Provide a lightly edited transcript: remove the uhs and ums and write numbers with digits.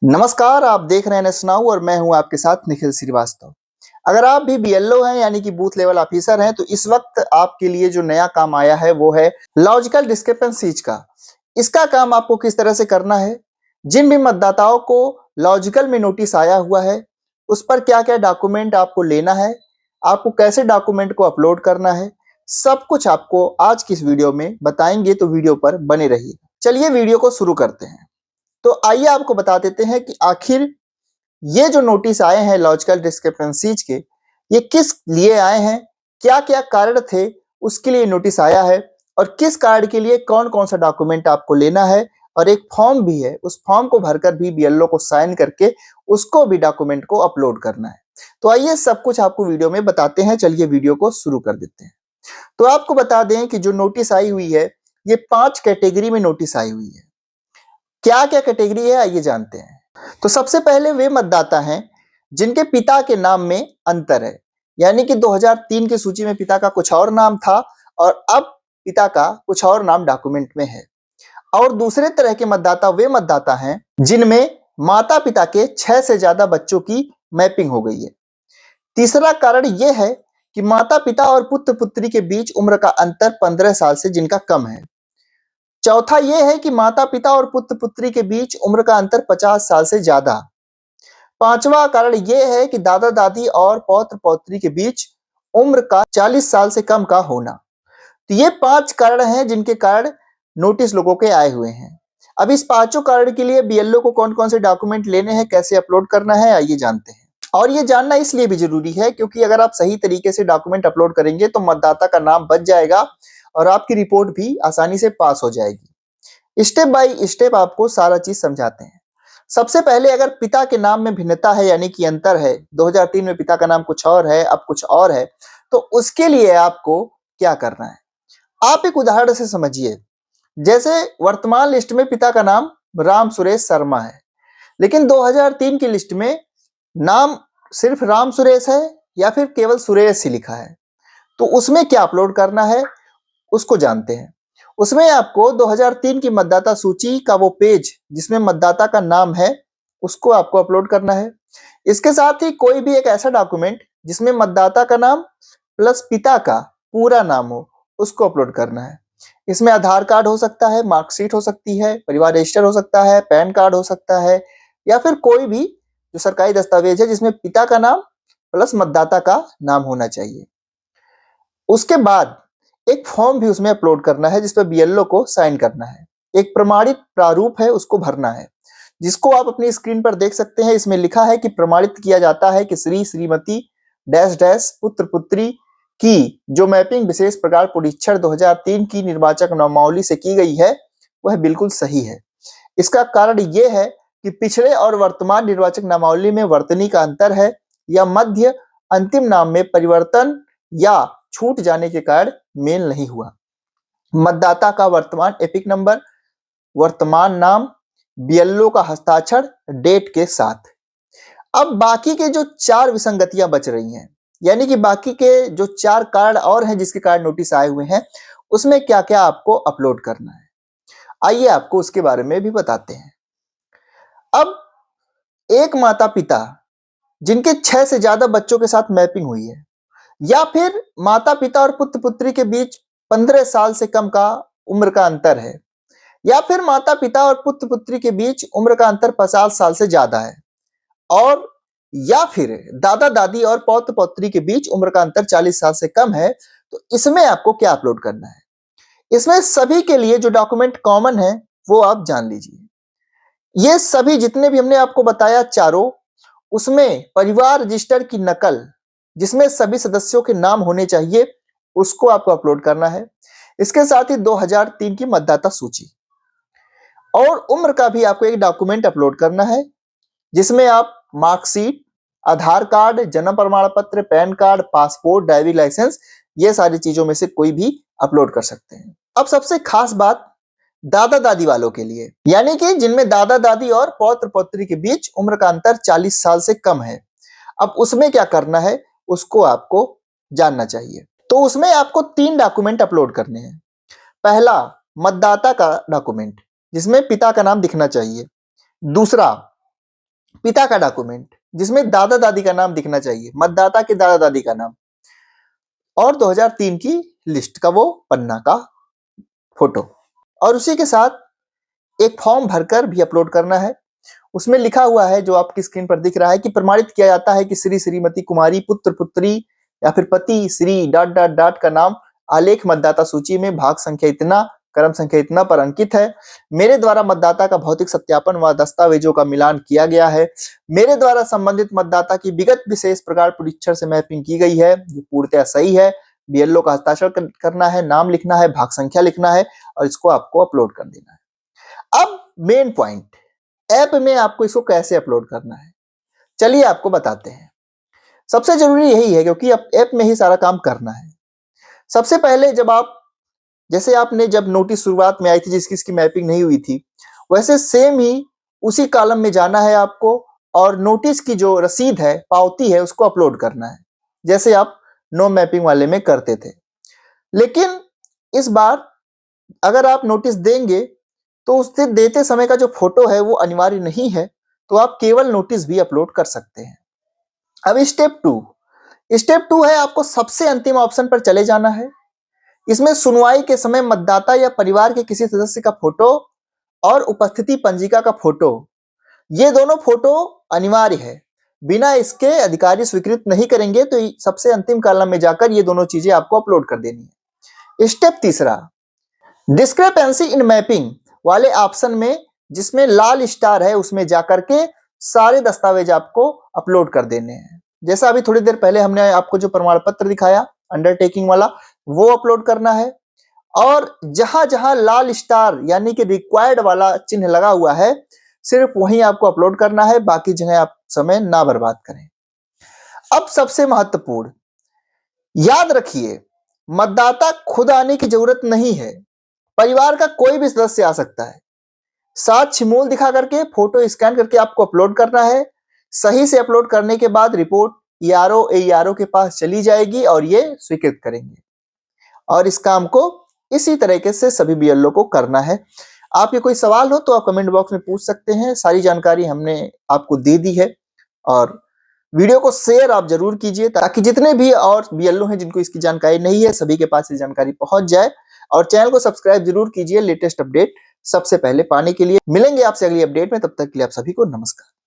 नमस्कार, आप देख रहे हैं नेशनाऊ और मैं हूं आपके साथ निखिल श्रीवास्तव। अगर आप भी बीएलओ हैं यानी कि बूथ लेवल ऑफिसर हैं तो इस वक्त आपके लिए जो नया काम आया है वो है लॉजिकल डिस्क्रिपेंसीज का। इसका काम आपको किस तरह से करना है, जिन भी मतदाताओं को लॉजिकल में नोटिस आया हुआ है उस पर क्या क्या डॉक्यूमेंट आपको लेना है, आपको कैसे डॉक्यूमेंट को अपलोड करना है, सब कुछ आपको आज की इस वीडियो में बताएंगे, तो वीडियो पर बने रहिए। चलिए वीडियो को शुरू करते हैं। तो आइए आपको बता देते हैं कि आखिर ये जो नोटिस आए हैं लॉजिकल डिस्क्रिपेंसीज के, ये किस लिए आए हैं, क्या क्या कारण थे उसके लिए नोटिस आया है, और किस कार्ड के लिए कौन कौन सा डॉक्यूमेंट आपको लेना है, और एक फॉर्म भी है, उस फॉर्म को भरकर भी बीएलओ को साइन करके उसको भी डॉक्यूमेंट को अपलोड करना है। तो आइए सब कुछ आपको वीडियो में बताते हैं। चलिए वीडियो को शुरू कर देते हैं। तो आपको बता दें कि जो नोटिस आई हुई है ये 5 कैटेगरी में नोटिस आई हुई है। क्या क्या कैटेगरी है आइए जानते हैं। तो सबसे पहले वे मतदाता हैं जिनके पिता के नाम में अंतर है, यानी कि 2003 की सूची में पिता का कुछ और नाम था और अब पिता का कुछ और नाम डॉक्यूमेंट में है। और दूसरे तरह के मतदाता वे मतदाता हैं जिनमें माता पिता के 6 से ज्यादा बच्चों की मैपिंग हो गई है। तीसरा कारण यह है कि माता पिता और पुत्र पुत्री के बीच उम्र का अंतर 15 साल से जिनका कम है। चौथा यह है कि माता पिता और पुत्र पुत्री के बीच उम्र का अंतर 50 साल से ज्यादा। पांचवा कारण यह है कि दादा दादी और पौत्र पौत्री के बीच उम्र का 40 साल से कम का होना। तो ये 5 कारण हैं जिनके कारण नोटिस लोगों के आए हुए हैं। अब इस पांचों कारण के लिए बीएलओ को कौन कौन से डॉक्यूमेंट लेने हैं, कैसे अपलोड करना है, आइए जानते हैं। और ये जानना इसलिए भी जरूरी है क्योंकि अगर आप सही तरीके से डॉक्यूमेंट अपलोड करेंगे तो मतदाता का नाम बच जाएगा और आपकी रिपोर्ट भी आसानी से पास हो जाएगी। स्टेप बाय स्टेप आपको सारा चीज समझाते हैं। सबसे पहले अगर पिता के नाम में भिन्नता है यानी कि अंतर है, 2003 में पिता का नाम कुछ और है, अब कुछ और है, तो उसके लिए आपको क्या करना है। आप एक उदाहरण से समझिए। जैसे वर्तमान लिस्ट में पिता का नाम राम सुरेश शर्मा है, लेकिन 2003 की लिस्ट में नाम सिर्फ राम सुरेश है या फिर केवल सुरेश ही लिखा है। तो उसमें क्या अपलोड करना है उसको जानते हैं। उसमें आपको 2003 की मतदाता सूची का वो पेज जिसमें मतदाता का नाम है उसको आपको अपलोड करना है। इसके साथ ही कोई भी एक ऐसा डॉक्यूमेंट जिसमें मतदाता का नाम प्लस पिता का पूरा नाम हो उसको अपलोड करना है। इसमें आधार कार्ड हो सकता है, मार्कशीट हो सकती है, परिवार रजिस्टर हो सकता है, पैन कार्ड हो सकता है, या फिर कोई भी जो सरकारी दस्तावेज है जिसमें पिता का नाम प्लस मतदाता का नाम होना चाहिए। उसके बाद एक फॉर्म भी उसमें अपलोड करना है जिस पर बीएलओ को साइन करना है। एक प्रमाणित प्रारूप है उसको भरना है, जिसको आप अपनी स्क्रीन पर देख सकते हैं। इसमें लिखा है कि प्रमाणित किया जाता है कि श्री श्रीमती डैश डैश पुत्र पुत्री की जो मैपिंग विशेष प्रकार पुरीक्षण 2003 की निर्वाचक नामावली से की गई है वह बिल्कुल सही है। इसका कारण यह है कि पिछले और वर्तमान निर्वाचक नामावली में वर्तनी का अंतर है या मध्य अंतिम नाम में परिवर्तन या छूट जाने के कारण मेल नहीं हुआ। मतदाता का वर्तमान एपिक नंबर, वर्तमान नाम, बीएलओ का हस्ताक्षर डेट के साथ। अब बाकी के जो 4 विसंगतियां बच रही हैं, यानी कि बाकी के जो 4 कार्ड और हैं जिसके कार्ड नोटिस आए हुए हैं, उसमें क्या क्या आपको अपलोड करना है, आइए आपको उसके बारे में भी बताते हैं। अब एक माता पिता जिनके 6 से ज्यादा बच्चों के साथ मैपिंग हुई है, या फिर माता पिता और पुत्र पुत्री के बीच 15 साल से कम का उम्र का अंतर है, या फिर माता पिता और पुत्र पुत्री के बीच उम्र का अंतर 50 साल से ज्यादा है, और या फिर दादा दादी और पौत्र पौत्री के बीच उम्र का अंतर 40 साल से कम है, तो इसमें आपको क्या अपलोड करना है। इसमें सभी के लिए जो डॉक्यूमेंट कॉमन है वो आप जान लीजिए। ये सभी जितने भी हमने आपको बताया चारों, उसमें परिवार रजिस्टर की नकल जिसमें सभी सदस्यों के नाम होने चाहिए उसको आपको अपलोड करना है। इसके साथ ही 2003 की मतदाता सूची और उम्र का भी आपको एक डॉक्यूमेंट अपलोड करना है जिसमें आप मार्कशीट, आधार कार्ड, जन्म प्रमाण पत्र, PAN card, passport, driving licence, ये सारी चीजों में से कोई भी अपलोड कर सकते हैं। अब सबसे खास बात दादा दादी वालों के लिए, यानी कि जिनमें दादा दादी और पौत्र पौत्री के बीच उम्र का अंतर 40 साल से कम है। अब उसमें क्या करना है उसको आपको जानना चाहिए। तो उसमें आपको 3 डॉक्यूमेंट अपलोड करने हैं। पहला, मतदाता का डॉक्यूमेंट जिसमें पिता का नाम दिखना चाहिए। दूसरा, पिता का डॉक्यूमेंट जिसमें दादा दादी का नाम दिखना चाहिए, मतदाता के दादा दादी का नाम, और 2003 की लिस्ट का वो पन्ना का फोटो, और उसी के साथ एक फॉर्म भरकर भी अपलोड करना है। उसमें लिखा हुआ है जो आपकी स्क्रीन पर दिख रहा है कि प्रमाणित किया जाता है कि श्री श्रीमती कुमारी पुत्र पुत्री या फिर पति श्री डॉट डॉट डॉट का नाम आलेख मतदाता सूची में भाग संख्या इतना क्रम संख्या इतना पर अंकित है। मेरे द्वारा मतदाता का भौतिक सत्यापन व दस्तावेजों का मिलान किया गया है। मेरे द्वारा संबंधित मतदाता की विगत विशेष प्रकार परीक्षण से मैपिंग की गई है जो पूर्णतः सही है। बीएलओ का हस्ताक्षर करना है, नाम लिखना है, भाग संख्या लिखना है और इसको आपको अपलोड कर देना है। अब मेन पॉइंट, ऐप में आपको इसको कैसे अपलोड करना है, चलिए आपको बताते हैं। सबसे जरूरी यही है क्योंकि अब ऐप में ही सारा काम करना है। सबसे पहले जैसे आपने जब नोटिस शुरुआत में आई थी जिसकी मैपिंग नहीं हुई थी, वैसे सेम ही उसी कॉलम में जाना है आपको और नोटिस की जो रसीद है, पावती है, उसको अपलोड करना है जैसे आप नो मैपिंग वाले में करते थे। लेकिन इस बार अगर आप नोटिस देंगे तो उससे देते समय का जो फोटो है वो अनिवार्य नहीं है, तो आप केवल नोटिस भी अपलोड कर सकते हैं। अब स्टेप टू है आपको सबसे अंतिम ऑप्शन पर चले जाना है। इसमें सुनवाई के समय मतदाता या परिवार के किसी सदस्य का फोटो और उपस्थिति पंजिका का फोटो, ये दोनों फोटो अनिवार्य है। बिना इसके अधिकारी स्वीकृत नहीं करेंगे, तो सबसे अंतिम कॉलम में जाकर ये दोनों चीजें आपको अपलोड कर देनी है। स्टेप तीसरा, डिस्क्रिपेंसी इन मैपिंग वाले ऑप्शन में जिसमें लाल स्टार है उसमें जाकर के सारे दस्तावेज आपको अपलोड कर देने हैं। जैसा अभी थोड़ी देर पहले हमने आपको जो प्रमाण पत्र दिखाया अंडरटेकिंग वाला, वो अपलोड करना है। और जहां जहां लाल स्टार यानी कि रिक्वायर्ड वाला चिन्ह लगा हुआ है, सिर्फ वहीं आपको अपलोड करना है, बाकी जगह आप समय ना बर्बाद करें। अब सबसे महत्वपूर्ण, याद रखिए मतदाता खुद आने की जरूरत नहीं है, परिवार का कोई भी सदस्य आ सकता है। साक्ष्य मूल दिखा करके फोटो स्कैन करके आपको अपलोड करना है। सही से अपलोड करने के बाद रिपोर्ट ईआरओ एईआरओ के पास चली जाएगी और ये स्वीकृत करेंगे। और इस काम को इसी तरीके से सभी बीएलओ को करना है। आपके कोई सवाल हो तो आप कमेंट बॉक्स में पूछ सकते हैं, सारी जानकारी हमने आपको दे दी है। और वीडियो को शेयर आप जरूर कीजिए ताकि जितने भी और बीएलओ हैं जिनको इसकी जानकारी नहीं है, सभी के पास ये जानकारी पहुंच जाए। और चैनल को सब्सक्राइब जरूर कीजिए लेटेस्ट अपडेट सबसे पहले पाने के लिए। मिलेंगे आपसे अगली अपडेट में, तब तक के लिए आप सभी को नमस्कार।